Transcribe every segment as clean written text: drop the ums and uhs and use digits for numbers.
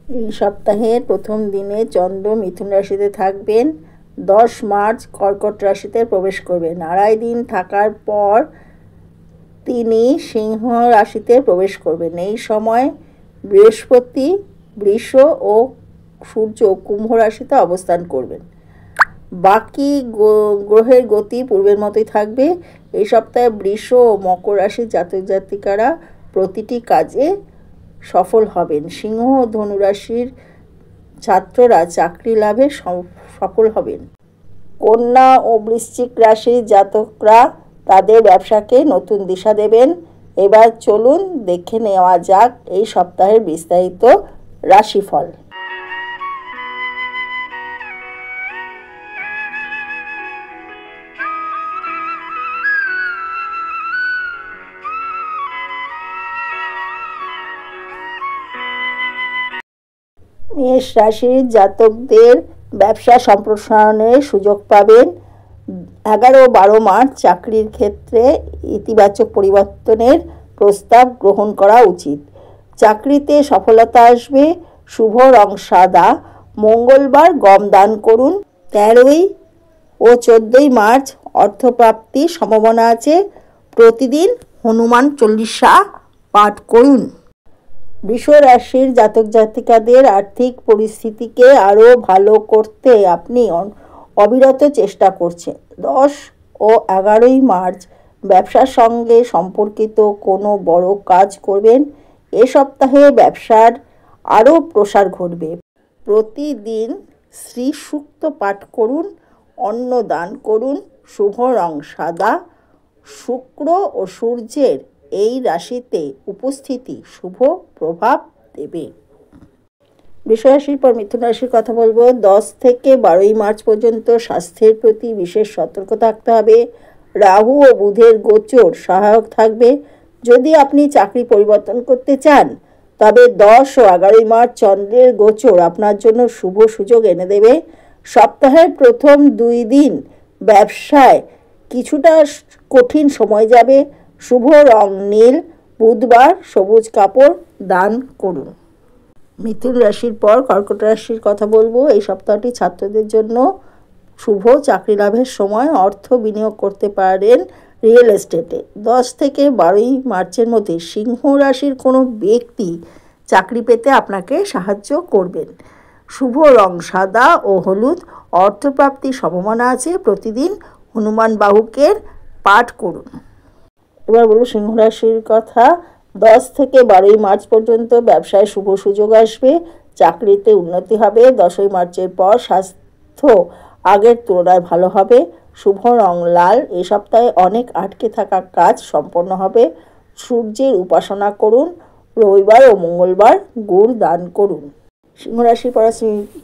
এই সপ্তাহের প্রথম দিনে চন্দ্র মিথুন রাশিতে থাকবেন। 10 মার্চ কর্কট রাশিতে প্রবেশ করবেন। আড়াই দিন থাকার পর তিনি সিংহ রাশিতে প্রবেশ করবেন। এই সময় বৃহস্পতি বৃষ ও সূর্য কুম্ভ রাশিতে অবস্থান করবেন। বাকি গ্রহের গতি পূর্বের মতোই থাকবে। এই সপ্তাহে বৃষ ও মকর রাশির জাতক জাতিকারা প্রতিটি কাজে সফল হবেন। সিংহ ও ধনু রাশির ছাত্ররা চাকরি লাভে সফল হবেন। কন্যা ও বৃশ্চিক রাশির জাতকরা তাদের ব্যবসাকে নতুন দিশা দেবেন। এবার চলুন দেখে নেওয়া যাক এই সপ্তাহের বিস্তারিত রাশিফল। মেষ রাশির জাতকদের ব্যবসা সম্প্রসারণের সুযোগ পাবেন। 11 ও 12 মার্চ চাকরির ক্ষেত্রে ইতিবাচক পরিবর্তনের প্রস্তাব গ্রহণ করা উচিত। চাকরিতে সফলতা আসবে। শুভ রং সাদা। মঙ্গলবার গম দান করুন। 13 ও 14 মার্চ অর্থপ্রাপ্তির সম্ভাবনা আছে। প্রতিদিন হনুমান চল্লিশা পাঠ করুন। বৃষ রাশির জাতক জাতিকাদের আর্থিক পরিস্থিতিকে আরও ভালো করতে আপনি অবিরত চেষ্টা করছেন। 10 ও 11 মার্চ ব্যবসার সঙ্গে সম্পর্কিত কোনো বড় কাজ করবেন। এ সপ্তাহে ব্যবসার আরও প্রসার ঘটবে। প্রতিদিন শ্রী সূক্ত পাঠ করুন। অন্ন দান করুন। শুভ রং সাদা। শুক্র ও সূর্যের এই রাশিতে উপস্থিতি শুভ প্রভাব দেবে। বৃষ রাশির পর মিথুন রাশির কথা বলবো। 10 থেকে 12 মার্চ পর্যন্ত স্বাস্থ্যের প্রতি বিশেষ সতর্ক থাকতে হবে। রাহু ও বুধের গোচর সহায়ক থাকবে। যদি আপনি চাকরি পরিবর্তন করতে চান তবে 10 ও 11 মার্চ চন্দ্রের গোচর আপনার জন্য শুভ সুযোগ এনে দেবে। সপ্তাহের প্রথম 2 দিন ব্যবসায় কিছুটা কঠিন সময় যাবে। শুভ রং নীল। বুধবার সবুজ কাপড় দান করুন। মিথুন রাশির পর কর্কট রাশির কথা বলবো। এই সপ্তাহটি ছাত্রদের জন্য শুভ। চাকরি লাভের সময় অর্থ বিনিয়োগ করতে পারেন রিয়েল এস্টেটে। 10 থেকে 12 মার্চের মধ্যে সিংহ রাশির কোনো ব্যক্তি চাকরি পেতে আপনাকে সাহায্য করবেন। শুভ রং সাদা ও হলুদ। অর্থপ্রাপ্তির সম্ভাবনা আছে। প্রতিদিন হনুমান বাহুকের পাঠ করুন। এবার বলব সিংহ রাশির কথা। 10 থেকে 12 মার্চ পর্যন্ত ব্যবসায় শুভ সুযোগ আসবে। চাকরিতে উন্নতি হবে। 10 মার্চের পর স্বাস্থ্য আগের তুলনায় ভালো হবে। শুভ রং লাল। এই সপ্তাহে অনেক আটকে থাকা কাজ সম্পন্ন হবে। সূর্যের উপাসনা করুন। রবিবার ও মঙ্গলবার গুড় দান করুন। সিংহ রাশির পর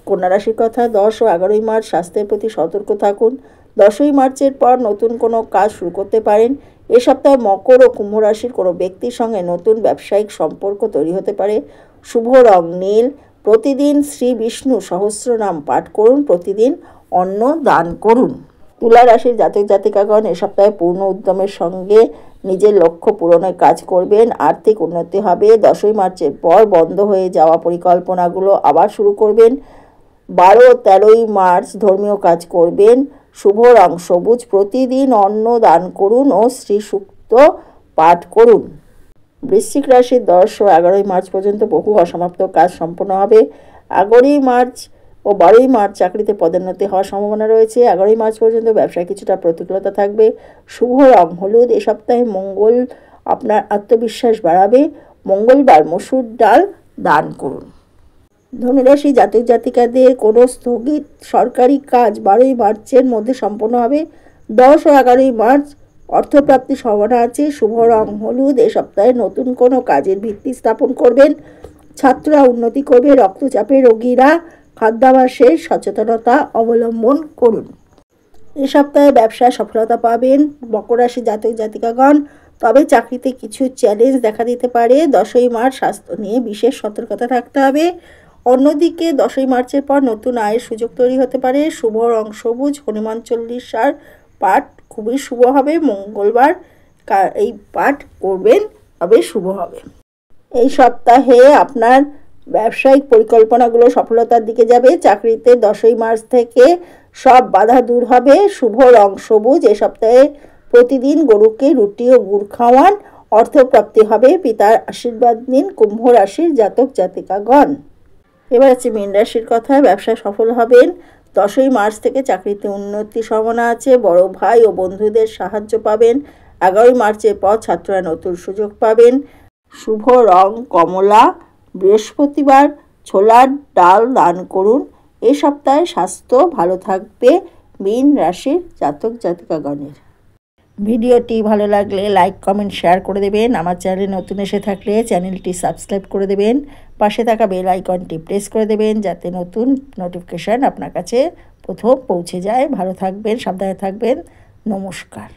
কন্যা রাশির কথা। 10 ও 11 মার্চ স্বাস্থ্যের প্রতি সতর্ক থাকুন। 10 মার্চের পর নতুন কোনো কাজ শুরু করতে পারেন। এ সপ্তাহে মকর ও কুম্ভ রাশির কোনো ব্যক্তির সঙ্গে নতুন ব্যবসায়িক সম্পর্ক তৈরি হতে পারে। শুভ রং নীল। প্রতিদিন শ্রী বিষ্ণু সহস্রনাম পাঠ করুন। প্রতিদিন অন্ন দান করুন। তুলা রাশির জাতক জাতিকাগণ এ সপ্তাহে পূর্ণ উদ্যমের সঙ্গে নিজের লক্ষ্য পূরণের কাজ করবেন। আর্থিক উন্নতি হবে। 10 মার্চের পর বন্ধ হয়ে যাওয়া পরিকল্পনাগুলো আবার শুরু করবেন। 12 ও 13 মার্চ ধর্মীয় কাজ করবেন। শুভ রং সবুজ। প্রতিদিন অন্ন দান করুন ও শ্রী সূক্ত পাঠ করুন। বৃশ্চিক রাশির 10 ও 11 মার্চ পর্যন্ত বহু অসমাপ্ত কাজ সম্পন্ন হবে। 11 মার্চ ও 12 মার্চ চাকরিতে পদোন্নতি হওয়ার সম্ভাবনা রয়েছে। 11 মার্চ পর্যন্ত ব্যবসায় কিছুটা প্রতিকূলতা থাকবে। শুভ রং হলুদ। এ সপ্তাহে মঙ্গল আপনার আত্মবিশ্বাস বাড়াবে। মঙ্গলবার মসুর ডাল দান করুন। ধনুরাশি জাতক জাতিকাদের কোনো স্থগিত সরকারি কাজ 12 মার্চের মধ্যে সম্পন্ন হবে। 10 ও 11 মার্চ অর্থপ্রাপ্তির সম্ভাবনা আছে। শুভ রং হলুদ। এ সপ্তাহে নতুন কোনো কাজের ভিত্তি স্থাপন করবেন। ছাত্ররা উন্নতি করবে। রক্তচাপের রোগীরা খাদ্যাভ্যাসের সচেতনতা অবলম্বন করুন। এ সপ্তাহে ব্যবসায় সফলতা পাবেন মকর রাশি জাতক জাতিকাগণ। তবে চাকরিতে কিছু চ্যালেঞ্জ দেখা দিতে পারে। 10 মার্চ স্বাস্থ্য নিয়ে বিশেষ সতর্কতা থাকতে হবে। অন্যদিকে 10 মার্চের পর নতুন আয়ের সুযোগ তৈরি হতে পারে। শুভ রং সবুজ। হনুমান চল্লিশার পাঠ খুবই শুভ হবে। মঙ্গলবার এই পাঠ করবেন, তবে শুভ হবে। এই সপ্তাহে আপনার ব্যবসায়িক পরিকল্পনাগুলো সফলতার দিকে যাবে। চাকরিতে 10ই মার্চ থেকে সব বাধা দূর হবে। শুভ রং সবুজ। এ সপ্তাহে প্রতিদিন গরুকে রুটি ও গুড় খাওয়ান। অর্থপ্রাপ্তি হবে। পিতার আশীর্বাদ নিন কুম্ভ রাশির জাতক জাতিকাগণ। এবার আছে মীন রাশির কথা। ব্যবসায় সফল হবেন। 10ই মার্চ থেকে চাকরিতে উন্নতি সম্ভাবনা আছে। বড় ভাই ও বন্ধুদের সাহায্য পাবেন। 11ই মার্চের পর ছাত্ররা নতুন সুযোগ পাবেন। শুভ রং কমলা। বৃহস্পতিবার ছোলার ডাল দান করুন। এ সপ্তাহে স্বাস্থ্য ভালো থাকবে মীন রাশির জাতক জাতিকাগণের। ভিডিওটি ভালো লাগলে লাইক কমেন্ট শেয়ার করে দেবেন। আমার চ্যানেলে নতুন এসে থাকলে চ্যানেলটি সাবস্ক্রাইব করে দেবেন। পাশে থাকা বেল আইকনটি প্রেস করে দেবেন যাতে নতুন নোটিফিকেশান আপনার কাছে প্রথম পৌঁছে যায়। ভালো থাকবেন, সাবধানে থাকবেন। নমস্কার।